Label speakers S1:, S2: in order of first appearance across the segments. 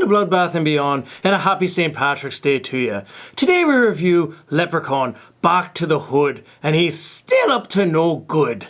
S1: to Bloodbath and Beyond, and a happy St. Patrick's Day to you. Today we review Leprechaun, Back to the Hood, and he's still up to no good.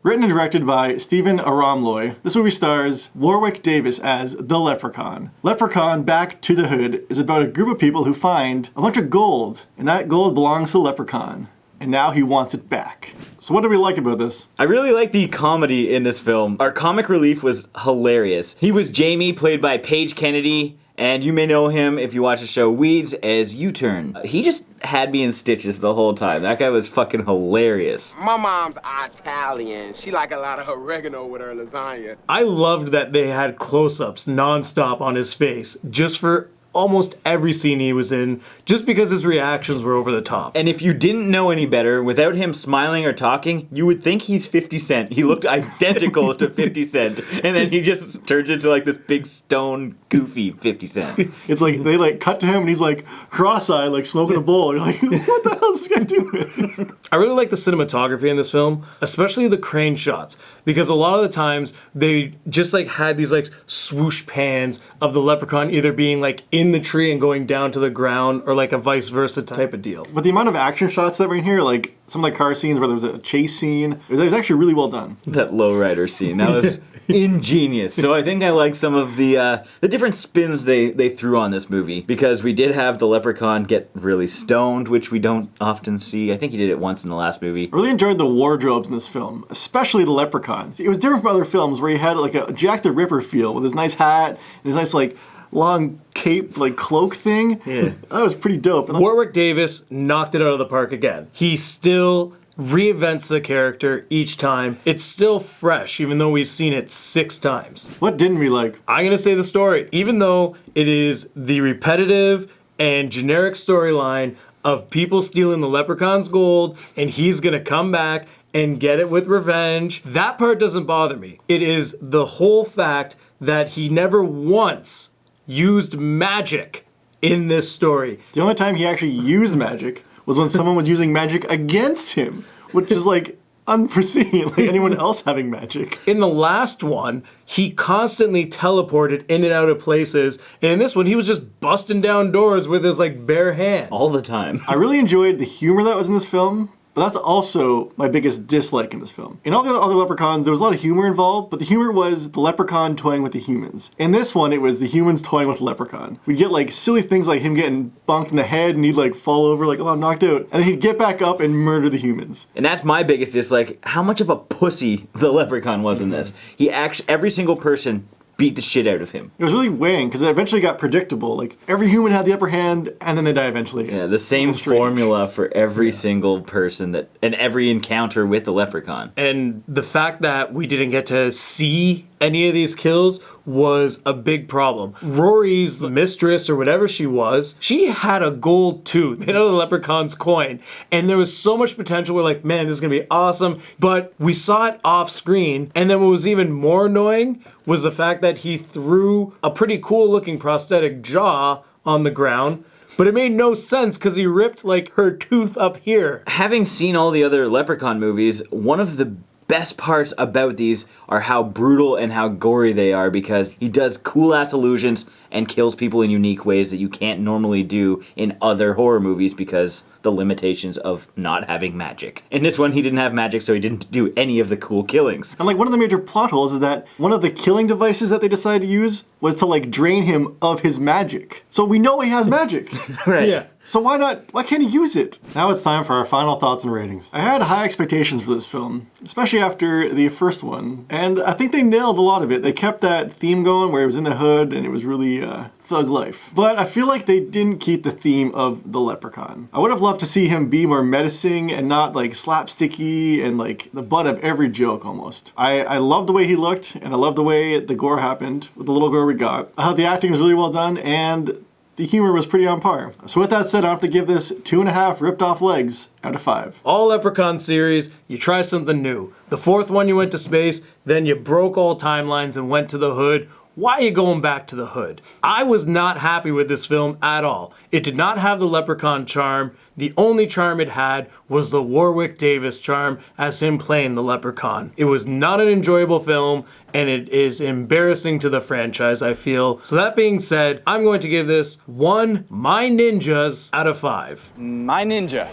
S2: Written and directed by Steven Ayromlooi, this movie stars Warwick Davis as the Leprechaun. Leprechaun Back to the Hood is about a group of people who find a bunch of gold, and that gold belongs to the Leprechaun. And now he wants it back. So what do we like about this?
S3: I really like the comedy in this film. Our comic relief was hilarious. He was Jamie, played by Paige Kennedy, and you may know him if you watch the show Weeds as U-Turn. He just had me in stitches the whole time. That guy was fucking hilarious.
S4: My mom's Italian. She like a lot of oregano with her lasagna.
S1: I loved that they had close-ups nonstop on his face, just for almost every scene he was in, just because his reactions were over the top.
S3: And if you didn't know any better, without him smiling or talking, you would think he's 50 Cent. He looked identical to 50 Cent. And then he just turns into like this big stone, goofy 50 Cent.
S2: It's like, they like cut to him and he's like cross-eyed, like smoking a bowl. You're like, what the hell is this guy doing?
S1: I really like the cinematography in this film, especially the crane shots, because a lot of the times they just like had these like swoosh pans of the leprechaun either being like in the tree and going down to the ground, or like a vice versa type of deal.
S2: But the amount of action shots that were in here, like some of the car scenes where there was a chase scene, it was actually really well done.
S3: That lowrider scene, that was ingenious. So I think I like some of the different spins they threw on this movie, because we did have the leprechaun get really stoned, which we don't often see. I think he did it once in the last movie.
S2: I really enjoyed the wardrobes in this film, especially the leprechaun. It was different from other films where he had like a Jack the Ripper feel with his nice hat and his nice like long cape, like cloak thing.
S3: Yeah.
S2: That was pretty dope.
S1: Warwick Davis knocked it out of the park again. He still reinvents the character each time. It's still fresh, even though we've seen it 6 times.
S2: What didn't we like?
S1: I'm gonna say the story. Even though it is the repetitive and generic storyline of people stealing the leprechaun's gold, and he's gonna come back and get it with revenge, that part doesn't bother me. It is the whole fact that he never once used magic in this story.
S2: The only time he actually used magic was when someone was using magic against him, which is like unforeseen, like anyone else having magic.
S1: In the last one, he constantly teleported in and out of places, and in this one, he was just busting down doors with his like bare hands.
S3: All the time.
S2: I really enjoyed the humor that was in this film, but that's also my biggest dislike in this film. In all the other Leprechauns, there was a lot of humor involved, but the humor was the leprechaun toying with the humans. In this one, it was the humans toying with the leprechaun. We'd get like silly things like him getting bonked in the head and he'd like fall over like, oh, I'm knocked out. And then he'd get back up and murder the humans.
S3: And that's my biggest dislike, how much of a pussy the leprechaun was in this. He actually, every single person beat the shit out of him.
S2: It was really weighing because it eventually got predictable. Like every human had the upper hand and then they die eventually.
S3: Yeah, the same formula for every single person and every encounter with the leprechaun.
S1: And the fact that we didn't get to see any of these kills was a big problem. Rory's mistress, or whatever she was, she had a gold tooth made out of the leprechaun's coin. And there was so much potential. We're like, man, this is gonna be awesome. But we saw it off screen. And then what was even more annoying was the fact that he threw a pretty cool looking prosthetic jaw on the ground. But it made no sense because he ripped like her tooth up here.
S3: Having seen all the other Leprechaun movies, one of the best parts about these are how brutal and how gory they are, because he does cool ass illusions and kills people in unique ways that you can't normally do in other horror movies because the limitations of not having magic. In this one, he didn't have magic, so he didn't do any of the cool killings.
S2: And like one of the major plot holes is that one of the killing devices that they decided to use was to like drain him of his magic. So we know he has magic.
S3: Right.
S1: Yeah.
S2: So why can't he use it? Now it's time for our final thoughts and ratings. I had high expectations for this film, especially after the first one, and I think they nailed a lot of it. They kept that theme going where it was in the hood and it was really thug life. But I feel like they didn't keep the theme of the leprechaun. I would have loved to see him be more menacing and not like slapsticky and like the butt of every joke almost. I love the way he looked, and I love the way the gore happened with the little gore we got. I thought the acting was really well done and the humor was pretty on par. So with that said, I have to give this 2.5 ripped off legs out of 5.
S1: All Leprechaun series, you try something new. The 4th one you went to space, then you broke all timelines and went to the hood. Why are you going back to the hood? I was not happy with this film at all. It did not have the Leprechaun charm The only charm it had was the Warwick Davis charm as him playing the Leprechaun. It was not an enjoyable film, and it is embarrassing to the franchise, I feel. So that being said, I'm going to give this 1 My Ninjas out of 5.
S5: My ninja.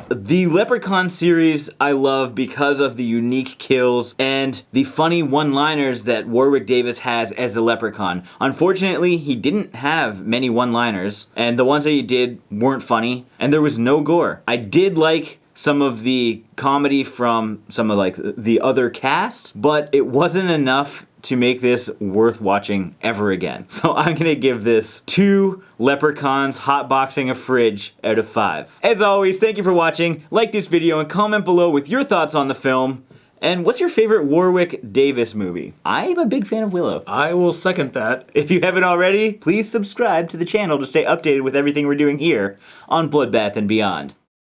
S3: The Leprechaun series I love because of the unique kills and the funny one-liners that Warwick Davis has as the Leprechaun. Unfortunately, he didn't have many one-liners, and the ones that he did weren't funny, and there was no gore. I did like some of the comedy from some of like the other cast, but it wasn't enough to make this worth watching ever again. So I'm gonna give this 2 Leprechauns hotboxing a fridge out of 5. As always, thank you for watching. Like this video and comment below with your thoughts on the film. And what's your favorite Warwick Davis movie? I'm a big fan of Willow.
S1: I will second that.
S3: If you haven't already, please subscribe to the channel to stay updated with everything we're doing here on Bloodbath and beyond.